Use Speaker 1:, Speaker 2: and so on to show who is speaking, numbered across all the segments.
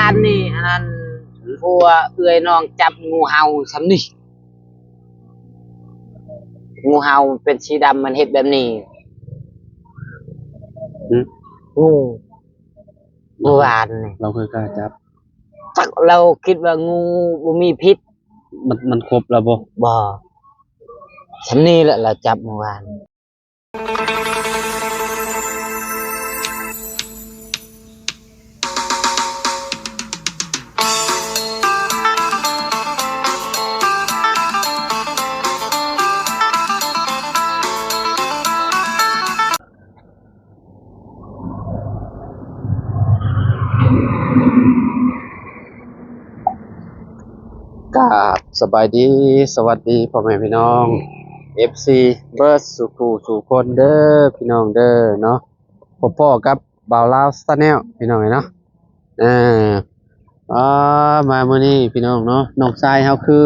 Speaker 1: านนี่อันนั้นพัวเอื้อยน้องจับงูเห่าสำนี่งูเห่าเป็นสีดำมันเห็ดแบบนี้งูเมื่อวานนี่
Speaker 2: เราเคยกล้าจับ
Speaker 1: เราคิดว่างูบ่มีพิษ
Speaker 2: มันครบแล้ว
Speaker 1: บ่สำนี่แหละเราจับเมื่อวาน
Speaker 2: กราบสบายดีสวัสดีพ่อแม่พี่น้อง FC เบิร์ดสู่คนเด้อพี่น้องเด้อเนาะพ่อกับบ่าวลาวสแนลพี่น้องเนาะมามื้อนี้พี่น้องเนาะน้องชายเฮาคือ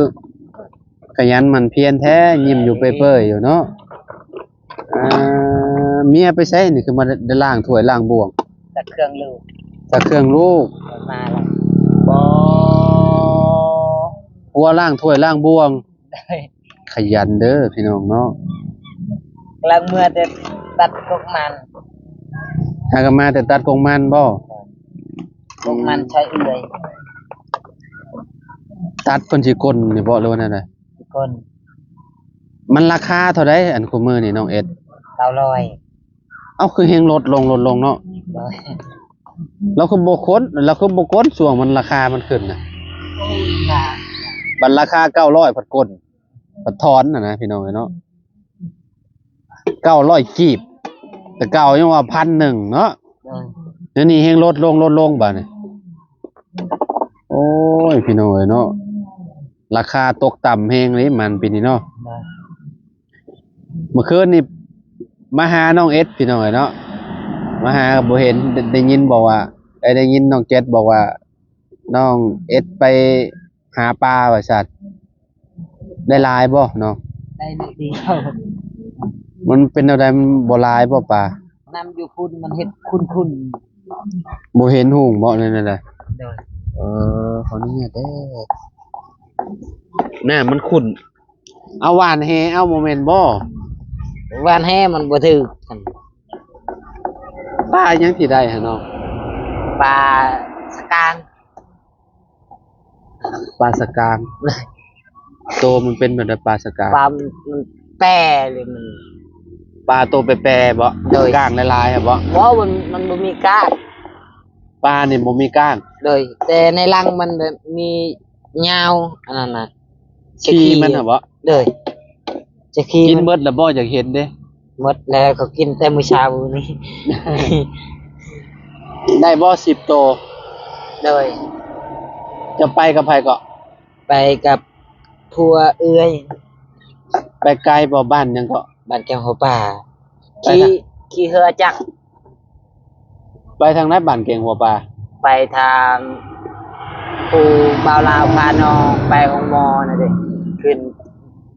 Speaker 2: ขยันหมั่นเพียรแท้ยิ้มอยู่เปื่อยๆอยู่เนาะเมียไปใช้นี่คือมาได้ล้างถ้วยล้างบ่วง
Speaker 1: จากเครื่องลูกมาแล้ว
Speaker 2: บ่หัวล้างถ้วยล้างบ่วงขยันเด้อพี่น้องเนาะ
Speaker 1: ล้างเมื่อจะตัดกกมัน
Speaker 2: หากมาแต่ตัดกงมันบ่
Speaker 1: กกมันใช้เอื่อย
Speaker 2: ตัดเพิ่นสิก้นนี่บ่หรือว่าแนวใด
Speaker 1: ก้น
Speaker 2: มันราคาเท่าใดอันคุมื้อนี่น้องเอ็ด
Speaker 1: 900
Speaker 2: เอ้าคือเฮงลดลงเนาะเราคือบ่ก้นช่วงมันราคามันขึ้นน่ะบัดราคา900ผัดก้นผัดถอนน่ะนะพี่น้องเนาะ900กีบแต่เก่ายังว่า 1,000 เนาะเดี๋ยวนี้เฮงลดลงบัดนี้โอ้ยพี่น้องเนาะราคาตกต่ำเฮงเลยมันปีนี้เนาะเมื่อคืนนี่มาหาน้องเอสพี่น้องเนาะมาหาบ่เห็นได้ยินบอกว่าได้ยินน้องเจ็ดบอกว่าน้องเอสไปหาปลาว่าซั่นได้หลายบ่เนาะ
Speaker 1: ได้ดี
Speaker 2: มันเป็นอะไรมันบ่หลายบ่ปลา
Speaker 1: น้ำอยู่คุณมันเฮ็ดคุณ
Speaker 2: บ่เห็นหุ่งบ่นั่นแหละขออนุญาตเด้อน่ะมันขุ่นเอาหวานแฮเอาโมเมนต์บ่
Speaker 1: หวานแฮมันบ่ถึก
Speaker 2: ปลายังสิได้หั่นเนาะ
Speaker 1: ปลาสกาง
Speaker 2: โตมันเป็นแบบปลาสกาง
Speaker 1: ปลามันแปรเลยมัน
Speaker 2: ปลาโตแปรบ่ก้างลายๆครับบ่
Speaker 1: เพราะมันบ่มีก้าง
Speaker 2: ปลานี่บ่มีก้าง
Speaker 1: เลยแต่ในรังมันแบบมียาวอันนั้นน่ะ
Speaker 2: ขี้มันน่ะบ่
Speaker 1: เลยจะขี้
Speaker 2: กินเบิดแล้วบ่อยากเห็นเด้
Speaker 1: หมดแล้วก็กินแต่มื้อเช้านี้
Speaker 2: ได้บ่10โต
Speaker 1: เลย
Speaker 2: จะไปกับไผก็
Speaker 1: ไปกับพัวเอื้อย
Speaker 2: ไปไกลบ่บ้านยังก็
Speaker 1: บ้านแก้วหัวป่าขี่เรือจักร
Speaker 2: ไปทางไหนบ้านเก่งหัวปลา
Speaker 1: ไปทางปูบ่าวลาวพาน้องไปของมอน่ะเด้ขึ้น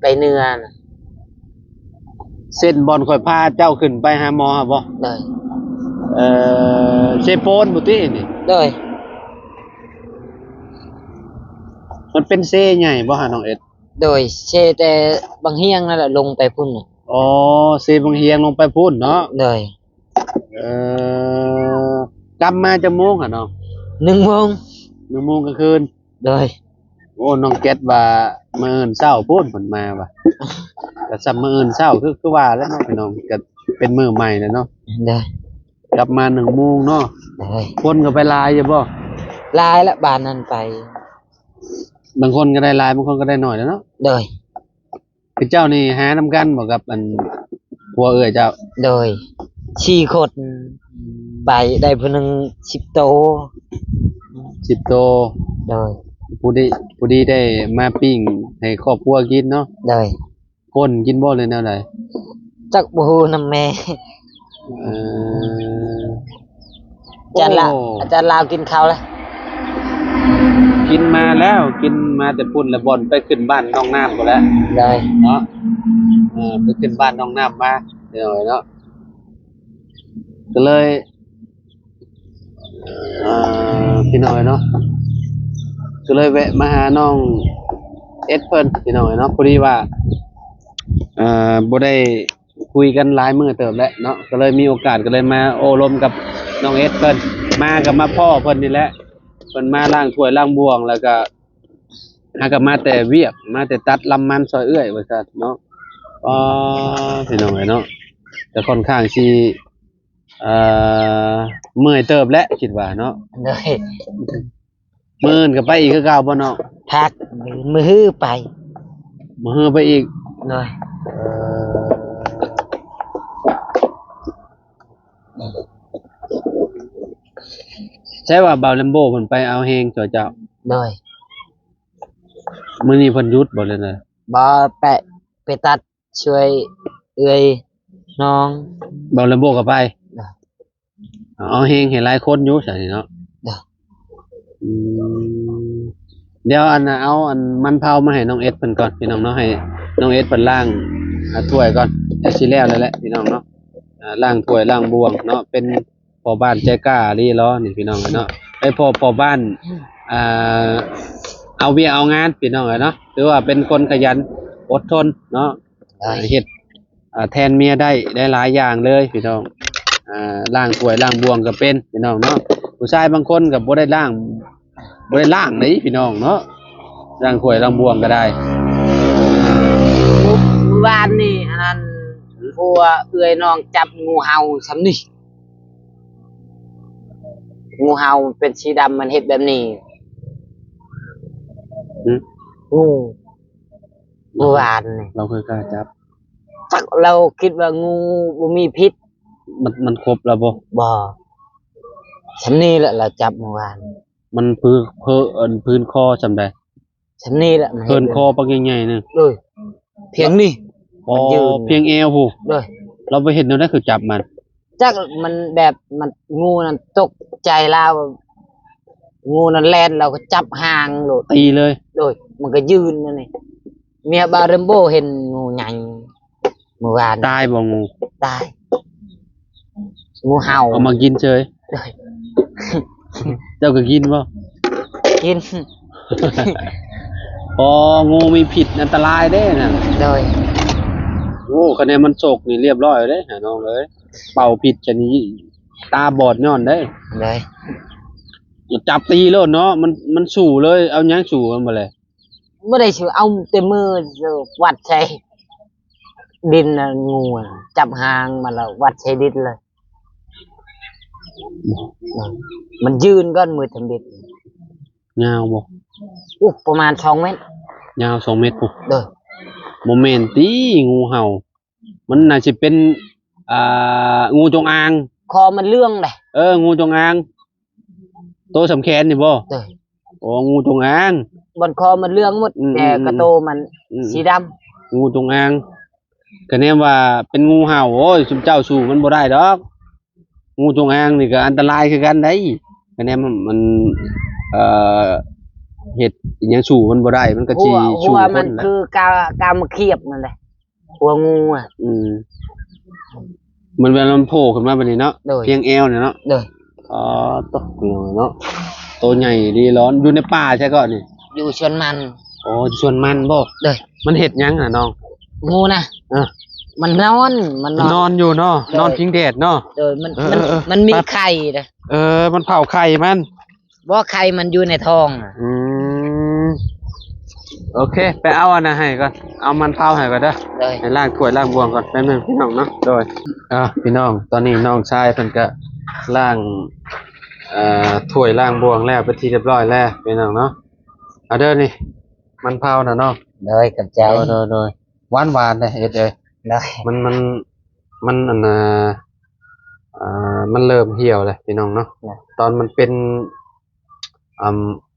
Speaker 1: ไปเนื้อน่ะ
Speaker 2: เส้นบอลข่อยพาเจ้าขึ้นไปหาหมอบ่
Speaker 1: ได้
Speaker 2: เซโปนบ่ตินี่
Speaker 1: ได้
Speaker 2: มันเป็นเซใหญ่บ่ฮะน้องเอ็ด
Speaker 1: โดยเซแต่บางเฮียงนั่นแหละลงไปพุ่นน่ะ
Speaker 2: อ๋อเซบางเฮียงลงไปพุ่นเนาะ
Speaker 1: ได้
Speaker 2: กลับมาจักโมงอ่ะเนาะ
Speaker 1: 1 โมง
Speaker 2: กลางคืน
Speaker 1: ได้
Speaker 2: โอ้น้องเก็ตว่ามื้ออื่นเช้าพุ่นเพิ่นมาว่ะก็ซ้ำมื้ออื่นเช้าคือว่าแล้วเนาะพี่น้องก็เป็นมื้อใหม่แล้วเนาะ
Speaker 1: ได้
Speaker 2: กลับมา1 โมงเนาะ
Speaker 1: ได้
Speaker 2: คนก็ไปหลายอยู่บ่
Speaker 1: หลายละบ้านนั้นไป
Speaker 2: บางคนก็ได้หลายบางคนก็ได้น้อยแล้วเนาะ
Speaker 1: ได้
Speaker 2: คือเจ้านี่หานำกันบ่กับอันผัวเอื้อยเจ้า
Speaker 1: ได้4 คนไปได้ผู้นึง10 โต
Speaker 2: 10 โต
Speaker 1: ได้
Speaker 2: ผู้ดีได้มาปิ้งให้ครอบครัวกินเนาะ
Speaker 1: ได้
Speaker 2: คนกินบ่เลยแนวใด
Speaker 1: จักบ่ฮู้นำแม่อาจารย์ลาวกินข้าวแล้ว
Speaker 2: กินมาแต่พุ่นแล้วบ่อนไปขึ้นบ้านน้องน้ำพุ่นแล้ว
Speaker 1: ได้
Speaker 2: เนาะไปขึ้นบ้านน้องน้ำมาเดี๋ยวเนาะก็เลยพี่น้อยเนาะ ก็เลยแวะมาหาน้องเอสเพิ่นพี่น้องเนาะพอดีว่าบ่ได้คุยกันหลายมื้อเติบแล้วเนาะก็เลยมีโอกาสก็เลยมาโอ้ลมกับน้องเอสเพิ่นมากับมาพ่อเพิ่นนี่แหละเพิ่นมาล้างถ้วยล้างบ่วงแล้วก็หากับมาแต่เวียกมาแต่ตัดลำมันซอยเอื้อยว่าซั่นเนาะอ๋อพี่น้องเนาะแต่ค่อนข้างสิเมื่อยเติบแล้วคิดว่าเนาะ
Speaker 1: เลย
Speaker 2: มื้ออื่นก็ไปอีกคือเก่าบ่เนาะ
Speaker 1: พักมือไป
Speaker 2: มื้อไปอีก
Speaker 1: เลย
Speaker 2: ใช่ว่าเบาลัมโบเพิ่นไปเอาเฮงจ่อเจ้า
Speaker 1: เลย
Speaker 2: มื้อนี้เพิ่นหยุดบ่เลยนะ
Speaker 1: บอไปตัดช่วยเอื้อยน้อง
Speaker 2: เบาลัมโบก็ไป
Speaker 1: เด้อ
Speaker 2: เอาเฮงเห็นหลายคนอยู่ซั่นนี่เนาะ
Speaker 1: เด้อ
Speaker 2: อืมเดี๋ยวอันน่ะเอาอันมันเผามาให้น้องเอสเพิ่นก่อนพี่น้องเนาะให้น้องเอสเพิ่นล้างถ้วยก่อนจะสิแล้วแล้วแหละพี่น้องเนาะล้างถ้วยล้างบวงเนาะเป็นพ่อบ้านใจกล้าลีล้อนี่พี่น้องเนาะไอ้พ่อบ้านอ่าเอาเวียเอางานพี่น้องเนาะหรือว่าเป็นคนขยันอดทนเนาะเฮ็ดแทนเมียได้หลายอย่างเลยพี่น้องล้างถ้วยล้างบวงก็เป็นพี่น้องเนาะผู้ชายบางคนก็บ่ได้ล้างนี่พี่น้องเนาะล้างถ้วยล้างบวงก็ได้
Speaker 1: เมื่อวานนี่อันนั้นพัวเอื้อยน้องจับงูเห่าซำนี่งูเห่าเป็นสีดำมันเฮ็ดแบบนี้
Speaker 2: อืม
Speaker 1: งูเมื่อวานนี่
Speaker 2: เราเคยกล้าจับ
Speaker 1: จักเราคิดว่างูบ่มีพิษ
Speaker 2: มันครบแล้วบ่
Speaker 1: บ่ซำนี้แหละเราจับเมื่อวาน
Speaker 2: มันพื้นคอจำได้
Speaker 1: ซำนี้แหละมัน
Speaker 2: เพิ่นคอปักใหญ่ๆนึง
Speaker 1: เลยเพียงนี้
Speaker 2: อ๋อ
Speaker 1: มันยืน
Speaker 2: เพียงเอวพู
Speaker 1: เลย
Speaker 2: เราไปเห็นแนวนั้นคือจับมัน
Speaker 1: จักมันแบบมันงูนั่นตกใจลาวงูนั่นแล่นเราก็จับหางโลด
Speaker 2: ตีเลย
Speaker 1: โดยมันก็ยืนนั่นนี่เมียบาเรมโบเห็นงูใหญ่เมื่อวาน
Speaker 2: ตายบ่งู
Speaker 1: ตายงูเห่า
Speaker 2: เอามากินเฉย
Speaker 1: โดย
Speaker 2: เจ้าก็กินบ่
Speaker 1: กิน
Speaker 2: อ๋องูมีพิษอันตรายเด้น่ะ
Speaker 1: โดย
Speaker 2: โอ้คะแนนมันโศกนี่เรียบร้อยเด้หาน้องเอ้ยเป่าพิษชนิดตาบอดย้อนเด้
Speaker 1: เลย
Speaker 2: จับตีโลดเนาะมันสู่เลยเอาหยังสู่มันบ่เลย
Speaker 1: ไม่ได้ชื่อเอาแต่มือวัดใช้ดินน่ะงูอะจับหางมันแล้ววัดใช้ดินเลยมันยืนก้อนมือทำบิด
Speaker 2: ยาวบ่
Speaker 1: ประมาณ2 เมตร
Speaker 2: ยาว2 เมตรพุ่น
Speaker 1: โดย
Speaker 2: โมเมนต์ตีงูเห่า มันน่าจะเป็นงูจงอาง
Speaker 1: คอมันเลื่องเลย
Speaker 2: งูจงอางโตสำแขนนี่บ่
Speaker 1: โดย
Speaker 2: โอ้งูจงอาง
Speaker 1: บนคอมันเลื่องหมด
Speaker 2: อืม
Speaker 1: แต่กระโตมัน
Speaker 2: อืม
Speaker 1: สีดำ
Speaker 2: งูจงอางก็แน่ว่าเป็นงูเห่าโอ้ยซุมเจ้าสู่มันบ่ได้ดอก งูจงอางนี่ก็อันตรายคือกันได้ก็แน่มันเฮ็ดอิหยังสู่มันบ่ได้มันก็
Speaker 1: หั
Speaker 2: สิ
Speaker 1: ว
Speaker 2: สู่
Speaker 1: มั
Speaker 2: คน นแหละ
Speaker 1: คือกามาเขียบนั่นแหละหัวงูอ่ะ
Speaker 2: มันเวลามันโผล่ขึ้นมาแบบนี้เนาะ
Speaker 1: โดย
Speaker 2: เพียงเอวเนี่ยเนาะ
Speaker 1: โดย
Speaker 2: อ๋อตกเนาะตัวใหญ่ดีร้อนอยู่ในป่าใช่ก่อนนี่
Speaker 1: อยู่ชวนมัน
Speaker 2: อ๋อส่วนมันบ่
Speaker 1: โดย
Speaker 2: มันเห็ดหยังน่ะน้อง
Speaker 1: งูนะ
Speaker 2: อ่ะ
Speaker 1: มันนอนมันนอน
Speaker 2: นอนอยู่เนาะ
Speaker 1: โดย
Speaker 2: นอนพิงแดดเนาะ
Speaker 1: โดยมัน
Speaker 2: เออ
Speaker 1: มัน
Speaker 2: เออ
Speaker 1: มันมี
Speaker 2: ปั๊บ
Speaker 1: ไข่นะ
Speaker 2: มันเผาไข่มัน
Speaker 1: ว่าไข่มันอยู่ในท้องอะ
Speaker 2: อืมโอเค ไปเอาอันนะให้ก่อนเอามันเผาให้ก่อนเด้อ
Speaker 1: โดย
Speaker 2: ให้ล้างถ้วยล้างบวงก่อนแป๊บนึงพี่น้องเนาะโดยพี่น้องตอนนี้น้องชายเพิ่นก็ล้างถ้วยล้างบวงแล้วเป็นที่เรียบร้อยแล้วพี่น้องเนาะเอาเด้อนี่มันเผาน่ะเนาะ
Speaker 1: โดยกับใจ
Speaker 2: โดยหวานเลยเอ็ดเลย
Speaker 1: โดย
Speaker 2: มันอันมันเริ่มเหี่ยวเลยพี่น้องเนาะตอนมันเป็น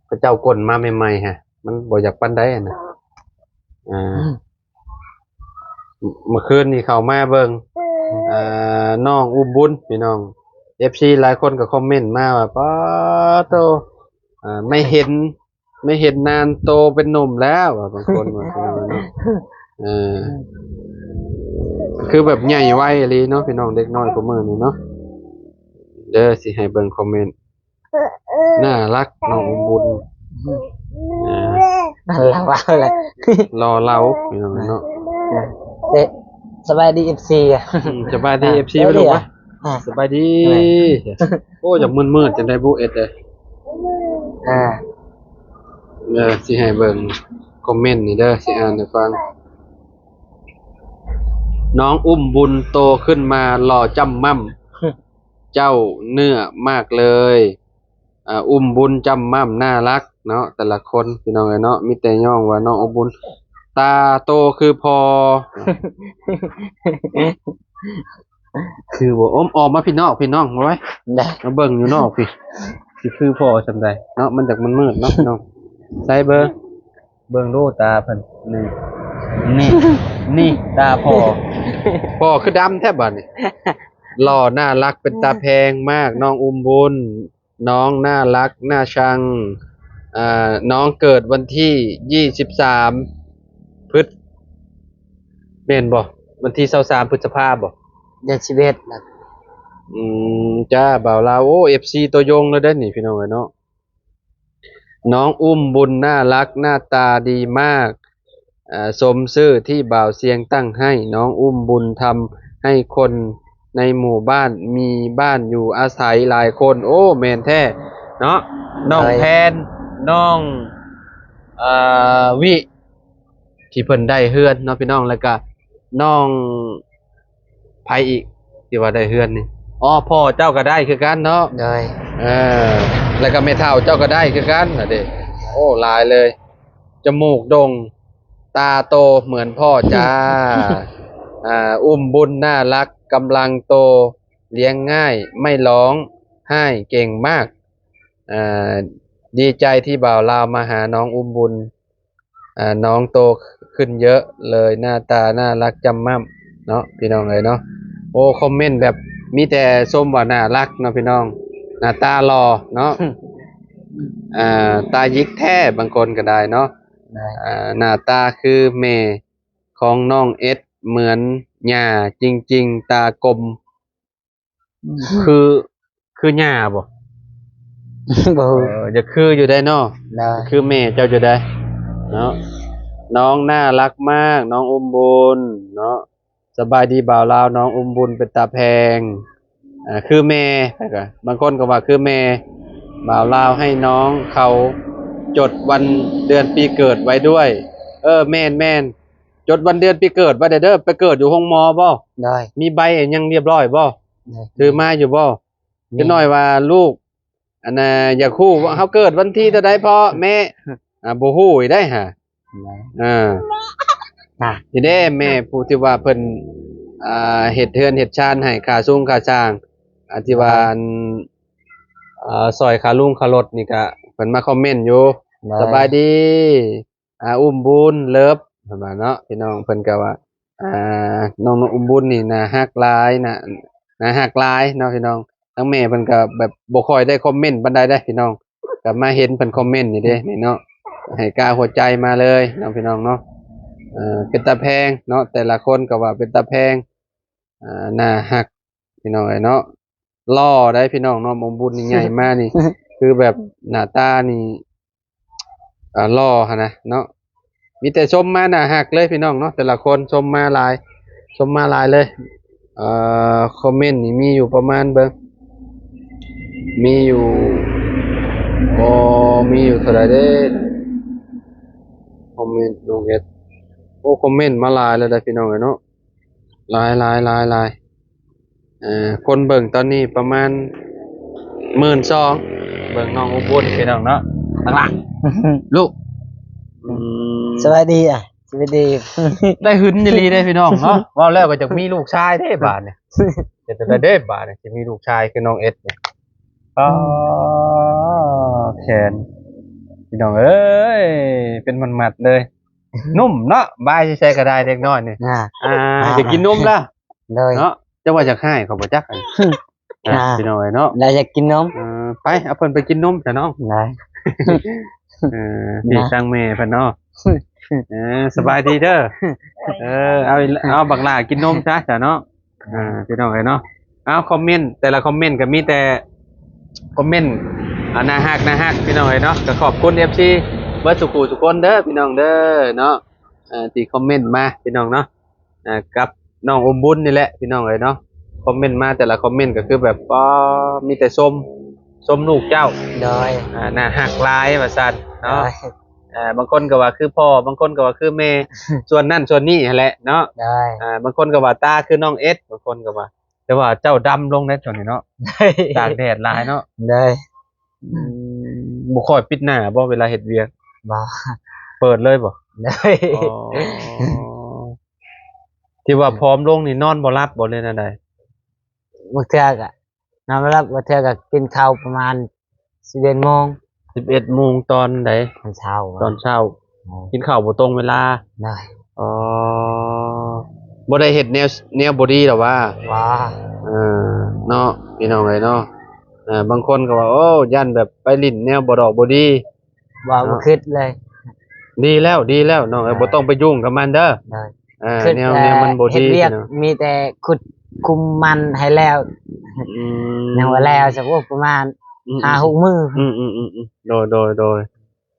Speaker 2: พระเจ้ากลมาใหม่ๆฮะมันบ่อยากปั้นได้อะนะเมื่อคืนนี่เขามาเบิ่งน้องอุ้มบุญพี่น้อง FC หลายคนก็คอมเมนต์มาว่าป้าโตไม่เห็นนานโตเป็นหนุ่มแล้วว่าบางคนว่าพี่น้องเนาะคือแบบใหญ่ไวอะไรเนาะพี่น้องเด็กน้อยกว่ามื้อนี้เนาะเด้อสิให้เบิ่งคอมเมนต์น่ารักน้องอุ้มบุญ
Speaker 1: เราว่าเลย
Speaker 2: รอเราพี่น้องเนาะ
Speaker 1: เด็สบายดี FC อ่ะ
Speaker 2: สบายดี FC บ่ลูกวะสบายดีโอ้จักมืดๆจังได้บุเอ็ดเลย
Speaker 1: อ่า
Speaker 2: สิให้เบิ่งคอมเมนต์นี่เด้อสิอ่านให้ฟังน้องอุ้มบุญโตขึ้นมาหล่อจ้ำม่ำเจ้าเนื้อมากเลยอุ้มบุญจำม่ำน่ารักเนาะแต่ละคนพี่น้องเอ้ยเนาะมีแต่ย่องว่าน้องอุ้มบุญตาโตคือพอ คือบ่ออมมาพี่น้องไว้
Speaker 1: ได้
Speaker 2: มาเบิ่งอยู่นอกพี่สิคือพอจำได้เนาะมันจากมันมืดเนาะพี่น้องใส่เบิ่งดูตาเพิ่นนี่ตาพ่อคือดำแทบบัดนี่หล่อน่ารักเป็นตาแพงมากน้องอุ้มบุญน้องน่ารักน่าชังน้องเกิดวันที่23พฤษแม่นบ่วันที่23พฤษภาคมบ่
Speaker 1: เดือน11นะ
Speaker 2: จ้าบ่าวลาวโอ้ FC ตัวยงเลยเด้อนี่พี่น้องเอ้ยเนาะน้องอุ้มบุญน่ารักหน้าตาดีมากสมชื่อที่บ่าวเสียงตั้งให้น้องอุ้มบุญทำให้คนในหมู่บ้านมีบ้านอยู่อาศัยหลายคนโอ้แม่นแท้เนาะน้องแพนน้องวิที่เพิ่นได้เฮือนเนาะพี่น้องแล้วก็น้องไผอีกที่ว่าได้เฮือนนี่อ๋อพ่อเจ้าก็ได้คือกันเนาะ
Speaker 1: โดย
Speaker 2: แล้วก็แม่เฒ่าเจ้าก็ได้คือกันน่ะเด้โอ้หลายเลยจมูกโด่งตาโตเหมือนพ่อจ้า อุ้มบุญน่ารักกำลังโตเลี้ยงง่ายไม่ร้องไห้เก่งมากดีใจที่บ่าวลาวมาหาน้องอุ้มบุญน้องโตขึ้นเยอะเลยหน้าตาน่ารักจำม่ำเนาะพี่น้องเลยเนาะโอ้คอมเมนต์แบบมีแต่ชมว่าน่ารักเนาะพี่น้องหน้าตาหล่อเนาะ ตายิกแท้บางคนก็ได้เนาะ
Speaker 1: ได้
Speaker 2: หน้าตาคือแม่ของน้องเอสเหมือนหญ้าจริงๆตากลมคือหญ้าบ่
Speaker 1: บ่ฮู้
Speaker 2: จะคืออยู่ได้เนาะ
Speaker 1: ได้
Speaker 2: คือแม่เจ้าอยู่ได้เนาะน้องน่ารักมากน้องอุ้มบุญเนาะสบายดีบ่าวลาวน้องอุ้มบุญเป็นตาแพงคือแม่ก็บางคนก็ว่าคือแม่บ่าวลาวให้น้องเขาจดวันเดือนปีเกิดไว้ด้วยแม่นจดวันเดือนปีเกิดไว้เด้อไปเกิดอยู่ห้องหมอบ่
Speaker 1: ได้
Speaker 2: มีใบยังเรียบร้อยบ่
Speaker 1: ได้
Speaker 2: ถือมาอยู่บ่จะน้อยว่าลูกอันน่ะอยากฮู้ว่าเฮาเกิดวันที่เท่าใดพ่อแม่บ่ฮู้อีกได้ห่า
Speaker 1: ได้
Speaker 2: อ่าทีเด้แม่ผู้ที่ว่าเพิ่นเฮ็ดเฮือนเฮ็ดชานให้ค่าสูงค่าจ้างที่ว่าซอยค่าลุงค่ารถนี่ก็เพิ่นมาคอมเมนต์อยู่
Speaker 1: ได้
Speaker 2: สบายดีอุ้มบุญเลิฟประมาณเนาะพี่น้องเพิ่นก็ว่าน้องอุ้มบุญนี่น่าฮักหลายน่าฮักหลายเนาะพี่น้องทั้งแม่เพิ่นก็แบบบ่ค่อยได้คอมเมนต์ปานใดได้พี่น้องก็มาเห็นเพิ่นคอมเมนต์นี่เด้นี่เนาะให้กาหัวใจมาเลยเนาะพี่น้องเนาะเป็นตาแพงเนาะแต่ละคนก็ว่าเป็นตาแพงน่าฮักพี่น้องเอ้ยเนาะหล่อได้พี่น้องเนาะอุ้มบุญนี่ใหญ่มากนี่ คือแบบหน้าตานี่หล่อหั่นนะเนาะมีแต่ชมมาน่าฮักเลยพี่น้องเนาะแต่ละคนชมมาหลายเลยคอมเมนต์นี่มีอยู่ประมาณเบิ่งมีอยู่เท่าไหร่เด้คอมเมนต์น้องเอ็ดโอ้คอมเมนต์มาหลายเลยเด้อพี่น้องเอ้ยเนาะหลายคนเบิ่งตอนนี้ประมาณ 12,000เบิ่งน้องอุบลพี่น้องเนาะข้างหลังลูก
Speaker 1: สวัสดีอ่ะสวัสดี
Speaker 2: ได้หึนอีหลีได้พี่น้องเนาะว่าแล้วก็จะมีลูกชายเด้บาดเนี่ยจะได้เด้บาดเนี่ยจะมีลูกชายคือน้องเอ็ดเนี่ยแขนพี่น้องเอ้ยเป็นมันมัดเลย นุ่มเนาะบายใช้ก็ได้เล็กน้อยนี่จะกินนมแล้ว
Speaker 1: เลย
Speaker 2: เนาะจะว่าจะให้เขาบ่จักอันพี่น้องเอ้ยเนาะ
Speaker 1: เราอยากกินนม
Speaker 2: ไปเอาเพิ่นไปกินนมจ้ะน้อง
Speaker 1: ได้
Speaker 2: พี่สั่งแม่เพิ่นเนาะสบายดีเด้อเอาบักหลากินนมซะจ้ะเนาะพี่น้องเอ้ยเนาะเอาคอมเมนต์แต่ละคอมเมนต์ก็มีแต่คอมเมนต์น่าฮักพี่น้องเอ้ยเนาะก็ขอบคุณ FC บ บิดสุขุทุกคนเด้อพี่น้องเด้อเนาะที่คอมเมนต์มาพี่น้องเนาะกับน้องอมบุญนี่แหละพี่น้องเอ้ยเนาะคอมเมนต์มาแต่ละคอมเมนต์ก็คือแบบมีแต่ชมลูกเจ้า
Speaker 1: โดย
Speaker 2: น่าหักหลายว่าซั่น
Speaker 1: โด
Speaker 2: เนาะ
Speaker 1: ย
Speaker 2: บางคนก็ว่าคือพ่อบางคนก็ว่าคือแม่ ส่วนนั่นส่วนนี้นั่นแหละเนาะ
Speaker 1: โดย
Speaker 2: บางคนก็ว่าตาคือน้องเอสบางคนก็ว่า แต่ว่าเจ้าดำลงในช่วงนี้เนาะตากแดดหลายเนาะ
Speaker 1: โดย
Speaker 2: บ่ค่อยปิดหน้าบ่เวลาเฮ็ดเวียก
Speaker 1: บ่
Speaker 2: เปิดเลยบ่
Speaker 1: โดย
Speaker 2: อ๋อที่ว่าพร้อมลงนี่นอนบ่หลับบ่เลยนั่นใด
Speaker 1: มื้อเทื่อก็นอนบ่หลับมื้อเทื่อก็กินข้าวประมาณ11:00 น
Speaker 2: 11 โมงตอนใด
Speaker 1: ตอนเช้า
Speaker 2: ตอนเช้า กินข้าวบ่ตรงเวลา
Speaker 1: โดย
Speaker 2: อ๋อบ่ได้เฮ็ดแนวบ่ดีหรอว่า
Speaker 1: ว่า
Speaker 2: เออเนาะพี่น้องเอ้ยเนาะบางคนก็ว่าโอ้ยันแบบไปลิ้นแนวบ่ดอกบ่ดี
Speaker 1: บ่คิดเลย
Speaker 2: ดีแล้วน้องเอ้ยบ่ต้องไปยุ่งกับมันเด้อ
Speaker 1: โดย
Speaker 2: แนวมันบ่
Speaker 1: เฮ็
Speaker 2: ดี
Speaker 1: ดเวียก
Speaker 2: เนาะ
Speaker 1: มีแต่ขุดคุมมันให้แล้ว
Speaker 2: อืม
Speaker 1: ยังว่าแล้วสักประมาณ5-6 มื้อ
Speaker 2: โดย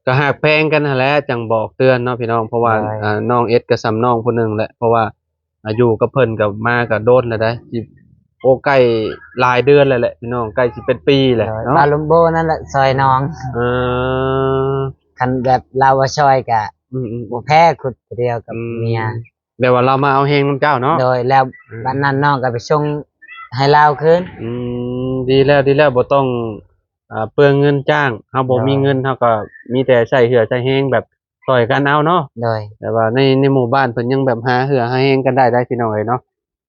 Speaker 2: ก็หากแพงกันนั่นแหละจังบอกเตือนเนาะพี่น้องเพราะว่า
Speaker 1: ใช่
Speaker 2: น้องเอสก็ซ้ำน้องผู้หนึงแหละเพราะว่าอยู่กับเพิ่นก็มาก็โดนแล้วได้สิโอ้ใกล้หลายเดือนแล้วแหละพี่น้องใกล้สิเป็นปีแหละเนาะ
Speaker 1: บาลุมโบนั่นแหละซอยน้อง
Speaker 2: เออ
Speaker 1: คันแบบเราว่าซอยกะ
Speaker 2: อืม
Speaker 1: บ่แพ้ขุดเดียวกับเมีย
Speaker 2: เดี๋ยวว่าเรามาเอาเฮงน้ำเจ้าเนาะ
Speaker 1: โดยแล้ววันนั้นน้องก็ไปส่งให้เราคืน
Speaker 2: ดีแล้วบ่ต้องเปลืองเงินจ้างเฮาบ่มีเงินเฮาก็มีแต่ใช้เหือใช้แฮงแบบช่วยกันเอาเนาะ
Speaker 1: โดย
Speaker 2: แต่ว่าในหมู่บ้านเพิ่นยังแบบหาเหือหาแฮงกันได้พี่น้องเอ้ยเนาะ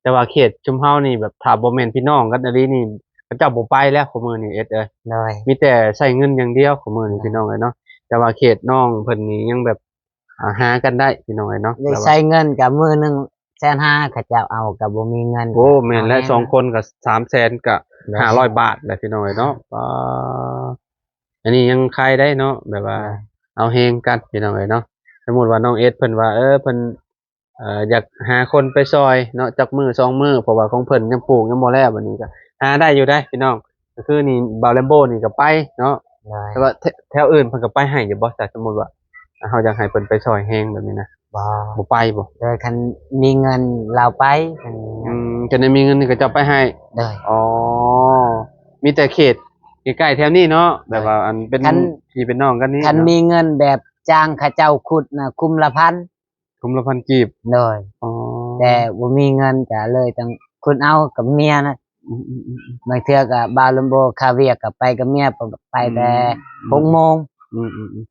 Speaker 2: แต่ว่าเขตชุมเฮานี่แบบถ้าบ่แม่นพี่น้องกันอีหลีนี่เขาเจ้าบ่ไปแล้วคุมื้อนี้เอ็ดเอ้ย
Speaker 1: โดย
Speaker 2: มีแต่ใช้เงินอย่างเดียวคุมื้อนี้พี่น้องเอ้ยเนาะแต่ว่าเขตน้องเพิ่นนี่ยังแบบหากันได้พี่น้องเอ้ยเนาะ
Speaker 1: ได้ใช้เงินกับมือหนึง150,000เขาเจ้าเอากับบ่มีเงิน
Speaker 2: โอ้แม่นแล้ว2คนก็300,000ก็
Speaker 1: ได้
Speaker 2: 500 บาทแหละพี่น้องเอ้ยเนาะอันนี้ยังใครได้เนาะแบบว่า เอาเฮงกันพี่น้องเอ้ยเนาะสมมุติว่าน้องเอสเพิ่นว่าเพิ่นอยากหาคนไปซอยเนาะจักมือ2มื้อเพราะว่าของเพิ่นยังปลูกยังบ่แล้วบัดนี้ก็หาได้อยู่ได้พี่น้องก็คือนี่บาวแลมโบนี่ก็ไปเนาะ
Speaker 1: โดย
Speaker 2: แต่ว่าแถวอื่นเพิ่นก็ไปให้อยู่บ่แต่สมมุติว่าเฮาอยากให้เพิ่นไปซอยแฮงแบบนี้นะ
Speaker 1: บ่
Speaker 2: บ่ไปบ่
Speaker 1: โดยคันมีเงินเราไปคันมีเงิน
Speaker 2: จะได้มีเงินนี่ก็จะไปให้
Speaker 1: โดย
Speaker 2: อ๋อมีแต่เขตใกล้ๆแถวนี้เนาะแบบว่าอันเป็น
Speaker 1: คัน
Speaker 2: พี่เป็นน้องกันนี่
Speaker 1: คัน
Speaker 2: เนาะ
Speaker 1: มีเงินแบบจ้างเขาเจ้าขุดน่ะคุมละพัน
Speaker 2: คุมละพันกีบ
Speaker 1: โดย
Speaker 2: อ๋อ
Speaker 1: แต่บ่มีเงินก็เลยต้องคุณเอากับเมียนะ
Speaker 2: อืม
Speaker 1: บางเทื่อก็บาวลัมโบคาเวียก็ไปกับเมียไปแต่6 โมง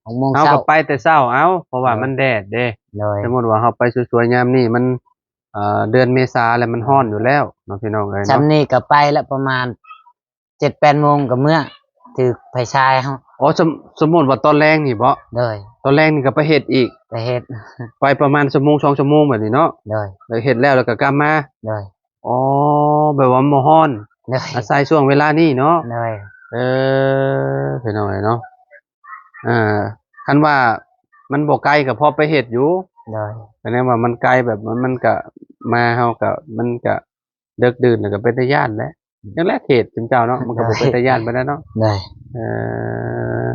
Speaker 1: 6 โมง
Speaker 2: เอา
Speaker 1: เช้า
Speaker 2: ก็ไปแต่เช้าเอาเพราะว่ามันแดดเด้
Speaker 1: โดย
Speaker 2: สมมุติว่าเฮาไปสวยๆยามนี้มันเดือนเมษาแล้วมันร้อนอยู่แล้วเนาะพี่น้องเอ้ย
Speaker 1: ซ้ำ
Speaker 2: เนาะ
Speaker 1: นี้ก็ไปแล้วประมาณ 7-8 โมงก็เมื่อถือไฟฉายเฮา
Speaker 2: อ๋อสมมุติว่าตอนแรงนี่บ่
Speaker 1: โดย
Speaker 2: ตอนแรงนี่ก็ไปเฮ็ดอีก
Speaker 1: ไปเฮ็ด
Speaker 2: ไปประมาณชั่วโมง2ชั่วโมงแบบนี้เนาะ
Speaker 1: โดย
Speaker 2: แล้วเฮ็ดแล้วก็กลับมา
Speaker 1: โดย
Speaker 2: อ๋อแบบว่าบ่ร้อน
Speaker 1: โดย
Speaker 2: อาศัยช่วงเวลานี้เนาะ
Speaker 1: โดย
Speaker 2: พี่น้องเอ้ยเนาะคันว่ามันบ่ไกลก็พอไปเฮ็ดอยู่
Speaker 1: โดย
Speaker 2: แต่เนี่ยว่ามันไกลแบบมันก็มาเฮาก็มันก็เดึกดื่นแล้วก็เป็นตาย้านแหละจังแลเขตจุมเจ้าเนาะมันก็บ่เป็นตาย้านปานนั้นเนาะ
Speaker 1: โดย
Speaker 2: เอ่อ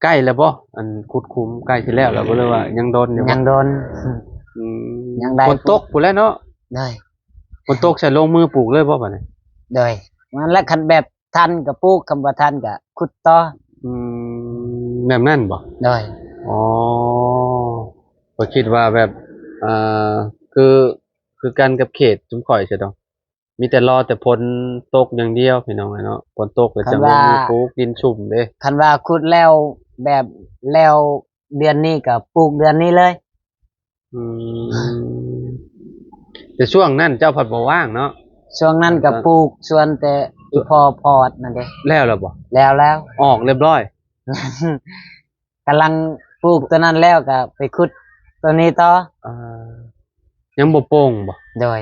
Speaker 2: ใกล้แล้วบ่อันขุดคุมใกล้สิแล้วบ่เลยว่ายังโดนอยู่บ่
Speaker 1: ยังโดน
Speaker 2: อืม
Speaker 1: ยังได้
Speaker 2: ฝนตกพู้นแหล้วเนาะ
Speaker 1: โดย
Speaker 2: ฝนตกใส่ลงมือปลูกเลยบ่บัดนี้
Speaker 1: โดยมันแล้วคันแบบทันก็ปลูกคำว่าทันก็ขุดต่อ
Speaker 2: อืแบบนั้นบ่
Speaker 1: โดย
Speaker 2: อ๋อก็คิดว่าแบบอ่าคือคือกันกับเขตจุมข่อยใช่ดอกมีแต่รอแต่ฝนตกอย่างเดียวพี่น้องเนาะฝนตกแล้วจังว่ามีปลูกดินชุ่มเด้
Speaker 1: คันว่าขุดแล้วแบบแล้วเดือนนี้ก็ปลูกเดือนนี้เลย
Speaker 2: อืมแต่ช่วงนั้นเจ้าผัดบ่ว่างเนาะ
Speaker 1: ช่วงนั้นก็ปลูกส่วนแต่อีพอพอดนั่นเด้
Speaker 2: แล้วล่ะบ่
Speaker 1: แล้ว
Speaker 2: ออกเรียบร้อย
Speaker 1: กำลังปลูกตัวนั้นแล้วก็ไปขุดตัวนี้ต่อ
Speaker 2: อ่ายังบ่โป่งบ่
Speaker 1: โดย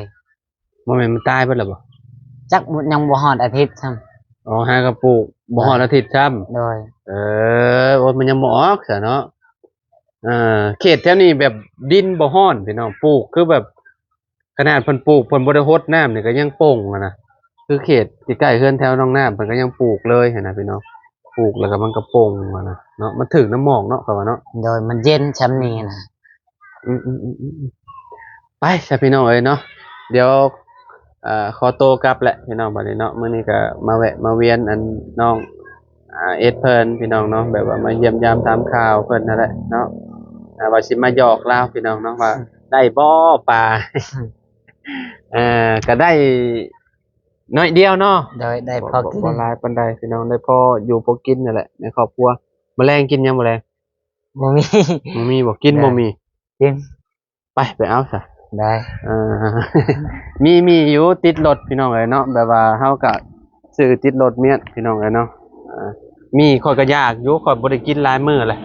Speaker 2: บ่แม่นมันตายเบิดแล้วบ่
Speaker 1: จักยังบ่ฮอดอาทิตย์ซ้
Speaker 2: อ๋อหากระปลูกบ่ฮอดอาทิตย์ซ้ำ
Speaker 1: ำโดย
Speaker 2: โอ้ยมันยังบ่ออกซะเนาะเขตแถวนี้แบบดินบ่ฮ้อนพี่น้องปลูกคือแบบขนาดเพิ่นปลูกเพิ่นบ่ได้รดน้ำนี่ก็ยังโป่งอะนะคือเขตที่ใกล้เฮือนแถวหนองน้ำเพิ่นก็ยังปลูกเลยหันน่ะพี่น้องป ปลูกแล้วก็มันก็โป่งมานะเนาะมันถึงน้ำหมอกเนาะเขาว่าเนาะ
Speaker 1: โดยมันเย็นช้ำนี้นะ
Speaker 2: ไปใช่พี่น้องเอ้ยเนาะเดี๋ยวขอโตวกลับแหละพี่น้องบัดนี้เนาะมื้อนี้ก็มาแวะมาเวียนอันน้องเอสเพิ่นพี่น้องเนาะแบบว่ามาเยี่ยมยามตามข่าวเพิ่นนั่นแหละเนาะว่าสิมาหยอกลาวพี่น้องเนาะว่าได้บ่ปลา ก็ได้น้อยเดียวเนาะ
Speaker 1: โดยได้พอกิน
Speaker 2: บ่หลายปานใดพี่น้องได้พออยู่พอกินนั่นแหละในครอบครัวแมลงกินยังแมลง
Speaker 1: บ่มี
Speaker 2: บ่มีบ่กิน
Speaker 1: ได้
Speaker 2: บ่มี
Speaker 1: กิน
Speaker 2: ไปเอาซะ
Speaker 1: ได้
Speaker 2: อ่า มีอยู่ติดรถพี่น้องเอ้ยเนาะแบบว่าเฮาก็ซื้อติดรถเมียนพี่น้องเอ้ยเนาะมีข่อยก็ยากอยู่ข่อยบ่ได้กินหลายมื้อเลย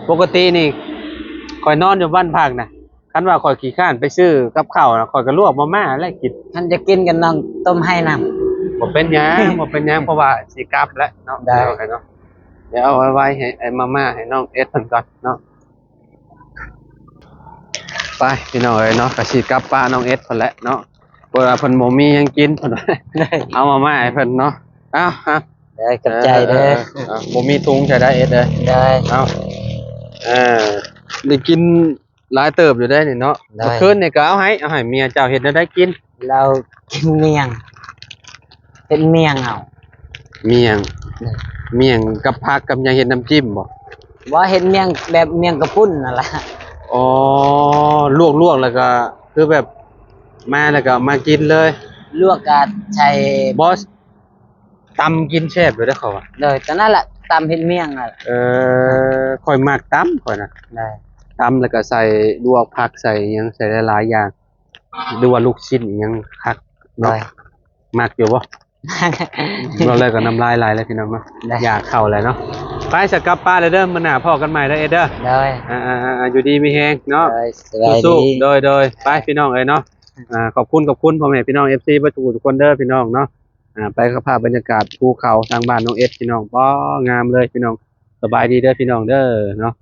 Speaker 2: ปกตินี่ข่อยนอนอยู่บ้านพักน่ะคันว่าข่อยขี้ข้านไปซื้อกับข้าวน่ะข่อยก็ลวกมาม่าแล้วกิน
Speaker 1: ท่านจะกินกันน้องต้มให้น้ำ
Speaker 2: บ่เป็นหยัง บ่เป็นหยังเพราะว่าสิกลับแล้วเนาะ
Speaker 1: ได้
Speaker 2: เอาไว้เนาะเดี๋ยวเอาไว้ให้ไอ้มาม่าให้น้องเอสเพิ่นก่อนเนาะไปพี่น้องเอ้ยเนาะก็สิกลับป้าน้องเอสเพิ่นแหละเนาะเพราะว่าเพิ่นบ่มีหยังกินเพิ่นว่า
Speaker 1: ได้
Speaker 2: เอามาม่าให้เพิ่นเนาะเอา
Speaker 1: ได้กับใจเด้อ
Speaker 2: บ่มีถุงใช้ได้เอสเด้อ
Speaker 1: ได้
Speaker 2: เอาได้กินหลายเติบอยู่ได้นี่เนาะ
Speaker 1: ได้
Speaker 2: เมื่อคืนนี่ก็เอาให้เมียเจ้าเฮ็ดได้กิน
Speaker 1: เรากินเมียงเป็นเมียงเอา
Speaker 2: เมียงเมียงกับผักกับหยังเฮ็ดน้ำจิ้มบ่
Speaker 1: ว่าเห็นเมียงแบบเมียงกระปุ้นนั่นแหละ
Speaker 2: อ๋อลวกแล้วก็คือแบบมาแล้วก็มากินเลย
Speaker 1: ลวกกาใช้
Speaker 2: บอสตำกินแซ่บอยู่เด้อเขาว่า
Speaker 1: เลยตอนนั้นแหละตำเห็นเมียงอ่ะ
Speaker 2: ข่อยมักตำข่อยน่ะ
Speaker 1: ได้
Speaker 2: ตำแล้วก็ใส่ลวกผักใส่หยังใส่หลายๆอย่างหรือว่าลูกชิ้นอิหยังคัก
Speaker 1: ได้
Speaker 2: เนาะมักอยู่บ่ เราเลยก็น้ำลายไหลเลยพี่น้องเนาะ
Speaker 1: ได้
Speaker 2: อยากเข้าเลยเนาะไปสกลับป้าเลยเด้อมื้อหน้าพ่อกันใหม่เด้อเอเด้อ
Speaker 1: ได้
Speaker 2: อยู่ดีมีแฮงเนาะ
Speaker 1: ได้สบาย
Speaker 2: สู้
Speaker 1: ดี
Speaker 2: ๆโดยไปพี่น้องเอ้ยเนาะขอบคุณพ่อแม่พี่น้อง FC เบ่ทุกคนเด้อพี่น้องเนาะไปกับภาพบรรยากาศภูเขาทางบ้านน้องเอสพี่น้องป้องามเลยพี่น้องสบายดีเด้อพี่น้องเด้อเนาะ